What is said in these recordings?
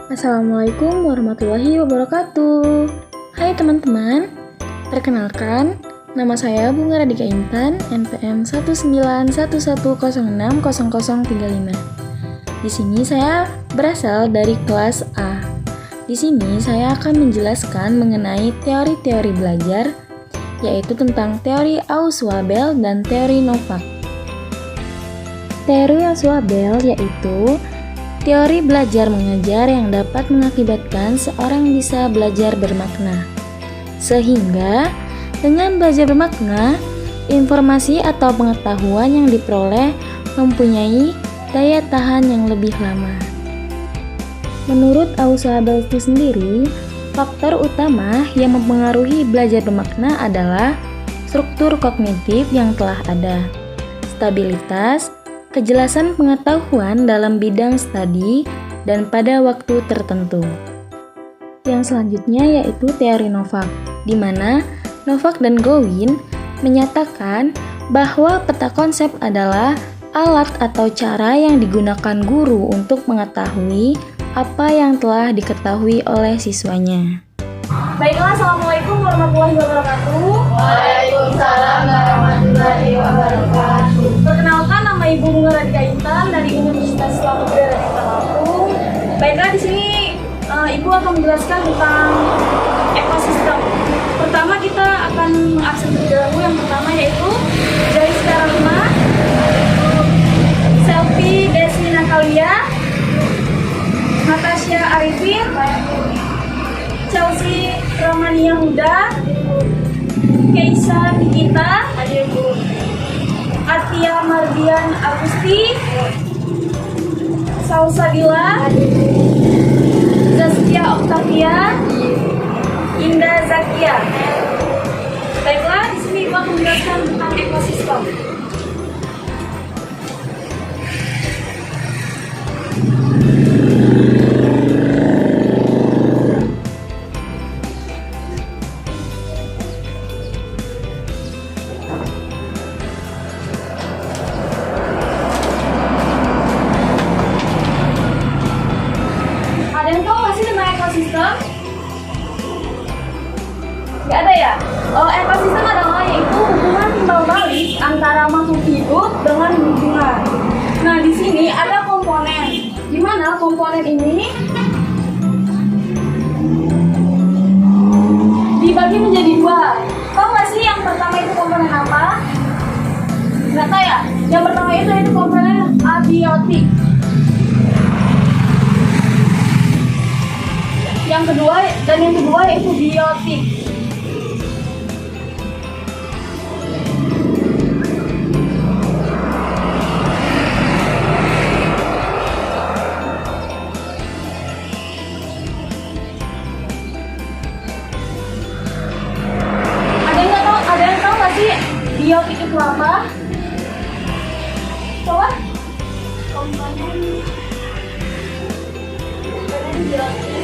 Assalamualaikum warahmatullahi wabarakatuh. Hai teman-teman, perkenalkan, nama saya Bunga Radika Intan, NPM 19110600035. Di sini saya berasal dari kelas A. Di sini saya akan menjelaskan mengenai teori-teori belajar, yaitu tentang teori Ausubel dan teori Novak. Teori Ausubel yaitu teori belajar mengajar yang dapat mengakibatkan seorang bisa belajar bermakna. Sehingga dengan belajar bermakna, informasi atau pengetahuan yang diperoleh mempunyai daya tahan yang lebih lama. Menurut Ausubel itu sendiri, faktor utama yang mempengaruhi belajar bermakna adalah struktur kognitif yang telah ada, stabilitas, kejelasan pengetahuan dalam bidang studi dan pada waktu tertentu. Yang selanjutnya yaitu teori Novak, di mana Novak dan Gowin menyatakan bahwa peta konsep adalah alat atau cara yang digunakan guru untuk mengetahui apa yang telah diketahui oleh siswanya. Baiklah, Assalamualaikum warahmatullahi wabarakatuh. Waalaikumsalam warahmatullahi wabarakatuh. Perkenalkan, nama Ibu Bunga Radika Intan dari Universitas Islam Negeri Radika Lampung. Baiklah, di sini Ibu akan menjelaskan tentang ekosistem. Pertama kita akan mengakses terlebih dahulu yang pertama yaitu Jaiska Rahma, Selfie Desi Natalia, Natasha Arifin, Chelsea Ramania Huda, Keisa Nikita, Atia Mardian Agusti, Salsabila, Zaskia Octavia, Indah Zakia. Baiklah, di sini Ibu akan menjelaskan tentang ekosistem. Ada yang tahu nggak sih tentang ekosistem? Nggak ada ya? Ekosistem adalah yaitu hubungan timbal balik antara makhluk hidup dengan lingkungan. Nah, di sini ada komponen. Di mana komponen ini dibagi menjadi dua. Tahu nggak sih yang pertama itu komponen apa? Nggak tahu ya? Yang pertama itu komponen abiotik. Yang kedua yaitu biotik. Ada yang tahu nggak sih biotik itu apa? Coba. Komponen biotik.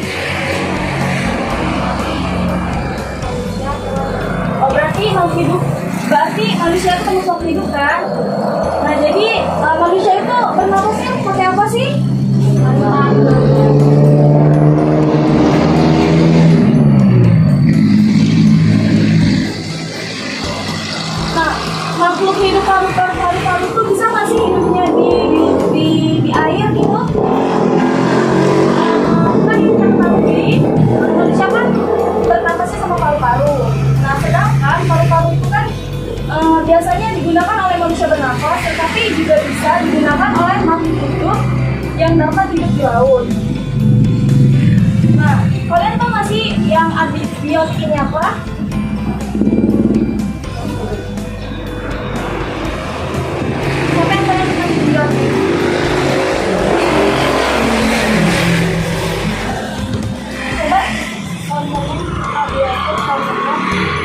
Berarti manusia itu termasuk hidup kan? Nah, jadi manusia itu bernafasnya pakai apa sih? Nah, makhluk hidup paru-paru itu bisa nggak sih hidupnya di air gitu? Kan kita ketahui manusia kan bernafasnya sama paru-paru. Nah, sedangkan paru-paru itu kan biasanya digunakan oleh manusia bernafas, tetapi juga bisa digunakan oleh makhluk hidup yang dapat hidup di laut. Nah, kalian tahu nggak sih yang abiotik ini apa? Siapa yang tahu tentang biotik? Coba. Komponen abiotik contohnya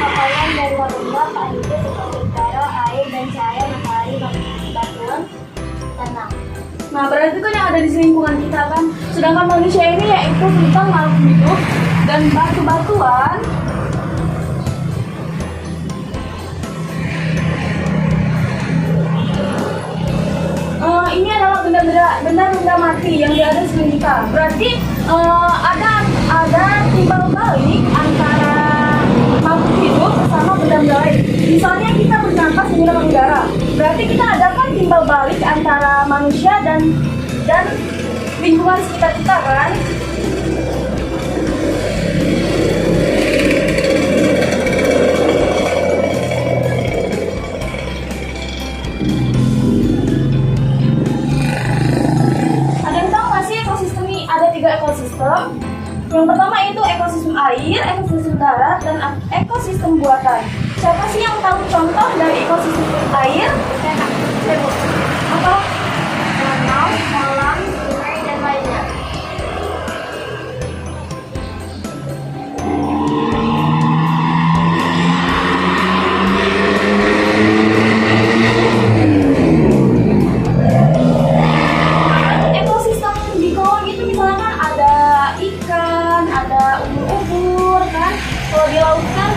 pakaian dari warna pahitnya seperti udara, air, dan cahaya matahari, batuan, tanah. Nah, berarti kan yang ada di lingkungan kita kan. Sedangkan manusia ini yaitu tentang makhluk hidup dan batu-batuan. Ini adalah benda-benda mati yang ada di sekeliling kita. Berarti ada timbal balik antara makhluk hidup bersama benda-benda lain. Misalnya kita bernafas menggunakan udara, berarti kita adakan timbal balik antara manusia dan lingkungan sekitar kita kan. Ada yang tahu nggak sih ekosistem ini ada 3 ekosistem? Yang pertama itu ekosistem air, ekosistem darat, dan ekosistem buatan. Siapa sih yang tahu contoh dari ekosistem air? Apa? Danau, kolam, sungai, dan lainnya. Ekosistem di kolam itu misalnya kan ada ikan, ada ubur-ubur kan. Kalau di laut kan,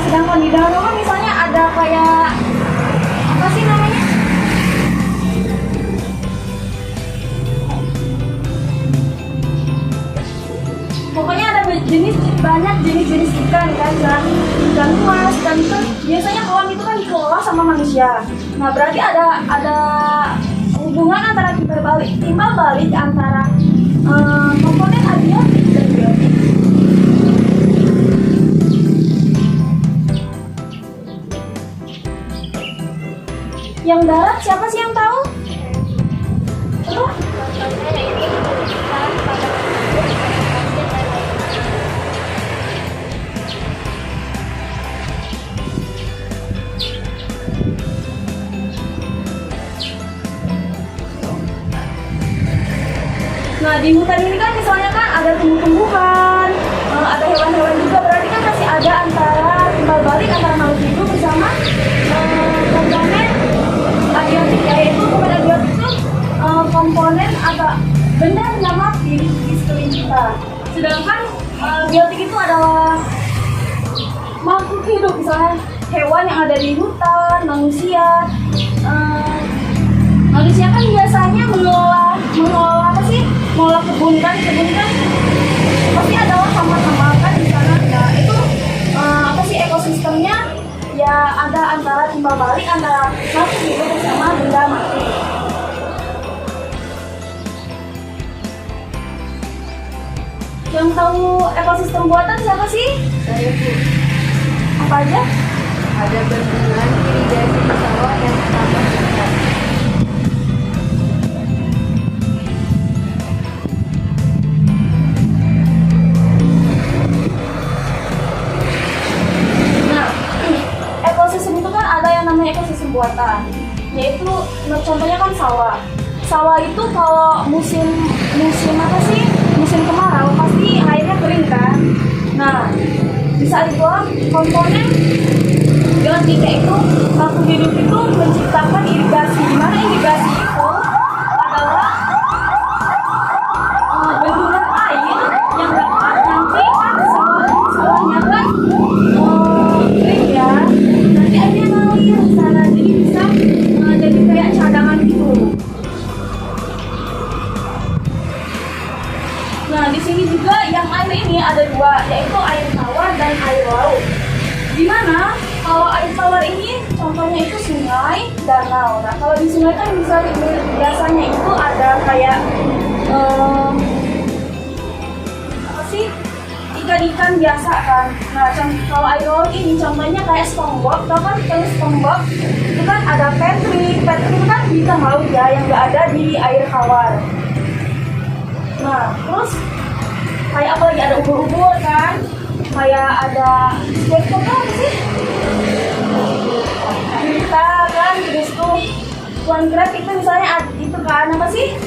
sedangkan di danau kan misalnya ada kayak apa sih namanya? Pokoknya ada banyak jenis-jenis ikan kan, ikan mas, ikan ikan. Biasanya kolam itu kan dikelola sama manusia. Nah berarti ada hubungan antara timbal balik antara komponen abiotik dan biotik. Yang darat siapa sih yang tahu? Apa? Contohnya yaitu ikan, pada tersebut, dan lainnya. Nah di hutan ini kan misalnya kan ada tumbuh-tumbuhan, ada hewan-hewan juga, berarti kan masih ada antara timbal balik antara makhluk hidup bersama komponen abiotik, yaitu komponen abiotik itu komponen atau benda yang mati di sekeliling kita. Sedangkan biotik itu adalah makhluk hidup, misalnya hewan yang ada di hutan, manusia. Manusia kan biasanya mengelola apa sih? Mengelola kebun kan pasti adalah sama-sama kan di sana. Nah itu apa sih ekosistemnya? Ya ada antara timbal balik antara makhluk hidup bersama benda mati. Yang tahu ekosistem buatan siapa sih? Saya Bu, Apa aja? ada bendungan, irigasi di sawah, dan tambang ikan. Nah, ekosistem itu kan ada yang namanya ekosistem buatan, yaitu contohnya kan sawah. Sawah itu kalau musim apa sih? Musim kemarau pasti airnya kering kan. Nah, di saat itu komponen biotik itu makhluk hidup itu menciptakan irigasi. Di mana irigasi itu adalah bendungan air yang dapat nanti kan sawahnya kan kering ya, nanti airnya ngalir di sana, jadi bisa jadi kayak cadangan gitu. Nah di sini juga yang air ini ada 2, yaitu air tawar dan air laut. Dimana kalau air tawar ini contohnya itu sungai, danau. Nah kalau di sungai kan biasanya itu ada kayak apa sih, ikan-ikan biasa kan. Nah kalau air laut ini contohnya kayak SpongeBob. Tau kan ikan SpongeBob itu kan ada Patrick itu kan bintang laut ya, yang nggak ada di air tawar. Nah terus kayak apa lagi, ada ubur-ubur kan, kayak ada SpongeBob apa sih, kita kan terus tuh Tuan Crab itu misalnya itu kan apa sih,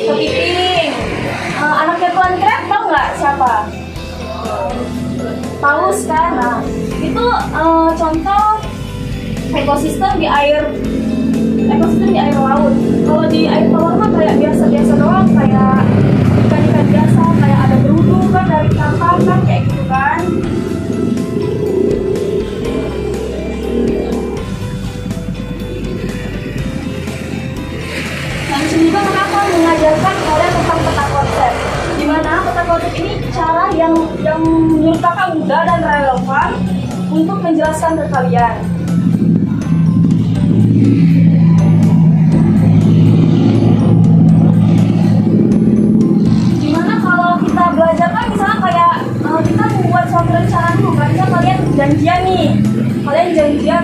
kepiting. Anaknya Tuan Crab tau nggak siapa? Paus kan. Nah itu contoh ekosistem di air laut. Kalau di air tawar mah kayak biasa-biasa doang, kayak ikan-ikan biasa, kayak ada berudu kan dari kapal kan, kayak gitu kan. Nah di sini juga kenapa mengajarkan kalian tentang peta konsep, dimana kutip ini cara yang menurut kakak mudah dan relevan untuk menjelaskan ke kalian. Gimana kalau kita belajar kan misalnya kayak kita membuat suatu rencana dulu kan, ya kalian janjian nih,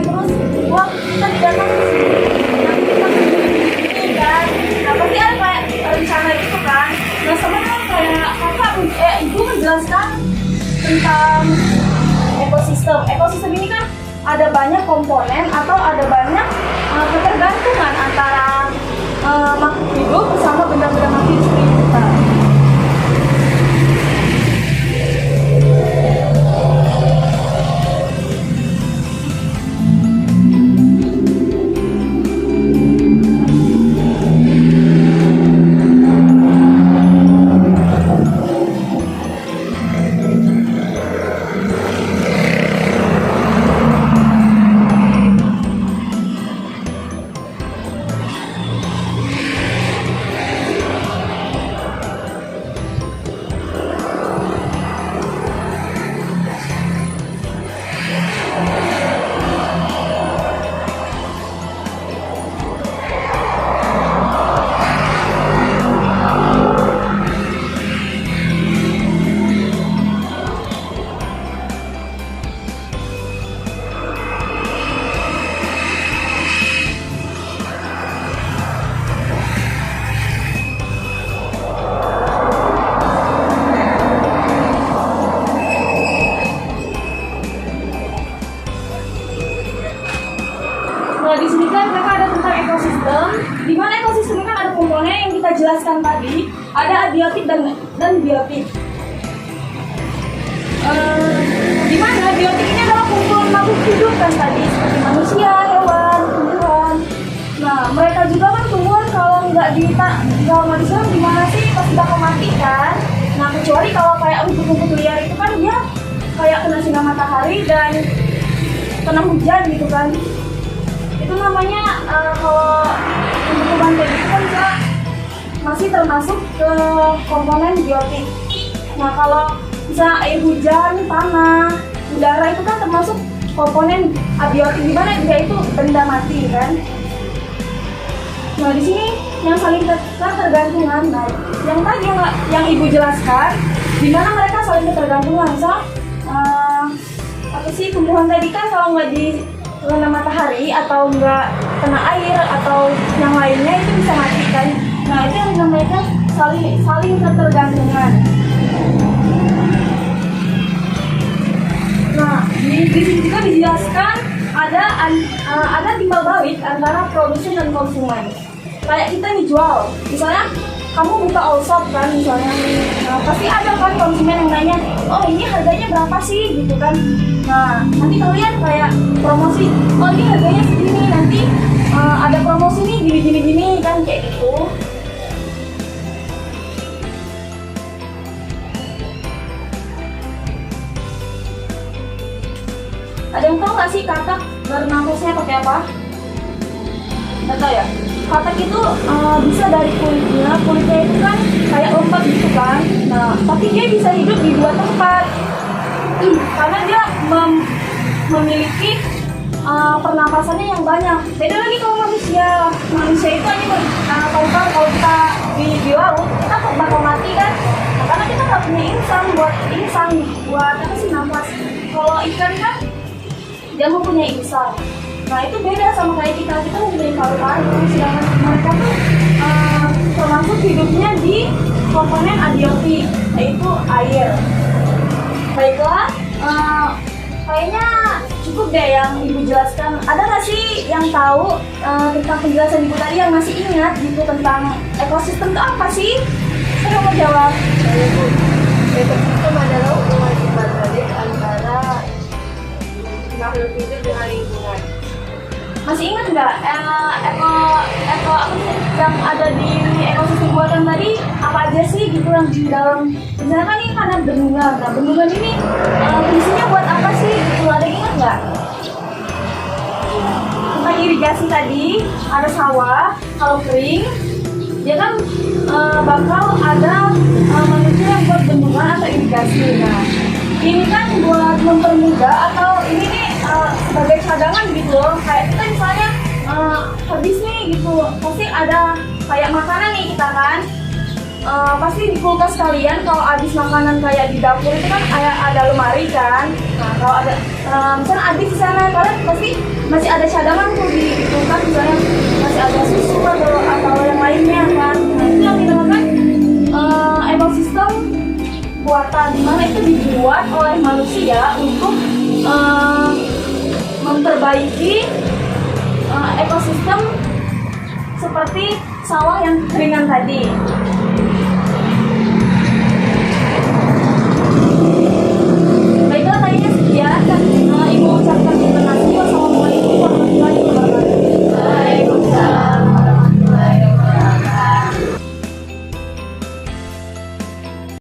terus wah kita datang ke sini, nanti kita ini kan, nah pasti ada kayak rencana gitu kan. Nah sebenarnya kayak kakak ibu menjelaskan tentang ekosistem ini kan ada banyak komponen atau ada banyak ketergantungan antara makhluk hidup bersama benda-benda mati seperti kita. Nah di sini kan mereka ada tentang ekosistem, di mana ekosistem kan ada komponen yang kita jelaskan tadi, ada abiotik dan biotik. Di mana biotik ini adalah kumpulan makhluk hidup kan tadi, seperti manusia, hewan, tumbuhan. Nah mereka juga kan tumbuhan kalau nggak manusia gimana sih, pasti bakal mati kan. Nah kecuali kalau kayak rumput-rumput liar itu kan dia kayak kena sinar matahari dan kena hujan gitu kan. Itu namanya kalau tumbuhan kayak gitu kan bisa masih termasuk ke komponen biotik. Nah kalau bisa air hujan, tanah, udara itu kan termasuk komponen abiotik, di mana dia itu benda mati kan. Nah di sini yang saling ketergantungan. Nah yang tadi yang ibu jelaskan, di mana mereka saling ketergantungan. Misal apa sih tumbuhan tadi kan kalau nggak kena matahari atau nggak kena air atau yang lainnya itu bisa mati kan. Nah itu yang namanya saling ketergantungan. Nah di sini juga dijelaskan ada timbal balik antara produsen dan konsumen. Kayak kita nih jual, misalnya kamu buka all shop kan misalnya, nah, pasti ada kan konsumen yang nanya, oh ini harganya berapa sih gitu kan. Nah nanti kalian kayak promosi, oh ini harganya segini, nanti ada promosi nih gini kan kayak gitu. Ada yang tahu nggak sih katak bernafasnya pakai apa? Nggak tahu ya? Katak itu bisa dari kulitnya itu kan kayak lembab gitu kan. Nah tapi dia bisa hidup di dua tempat karena dia memiliki pernapasannya yang banyak. Beda lagi kalau manusia itu hanya kalau kita di laut kita bakal mati kan. Nah, karena kita nggak punya insang buat apa sih nafas. Kalau ikan kan dia mempunyai insang. Nah itu beda sama kayak kita mempunyai paru-paru, sedangkan mereka tuh termasuk hidupnya di komponen abiotik, yaitu air. Baiklah, kayaknya cukup deh yang ibu jelaskan. Ada nggak sih yang tahu tentang penjelasan ibu tadi yang masih ingat gitu tentang ekosistem itu apa sih? Saya mau jawab. Ekosistem adalah hubungan simbiosis antara makhluk hidup dengan lingkungan. Masih ingat nggak yang ada di ekosistem buatan tadi apa aja sih gitu yang di dalam? Misalnya kan ini karena bendungan. Nah bendungan ini fungsinya buat apa sih? Gitu ada yang ingat nggak? Tentang irigasi tadi ada sawah, kalau kering dia kan bakal ada manusia yang buat bendungan juga atau ini nih sebagai cadangan gitu loh. Kayak kita misalnya habis nih gitu, pasti ada kayak makanan nih kita kan. Pasti di kulkas kalian kalau habis makanan kayak di dapur itu kan ada lemari kan. Nah kalau ada misalnya habis di sana kalian pasti masih ada cadangan tuh di kulkas, misalnya masih ada susu atau yang lainnya kan. Nah itu yang dinamakan ekosistem buatan, dimana itu dibuat oleh manusia untuk memperbaiki ekosistem seperti sawah yang keringan tadi.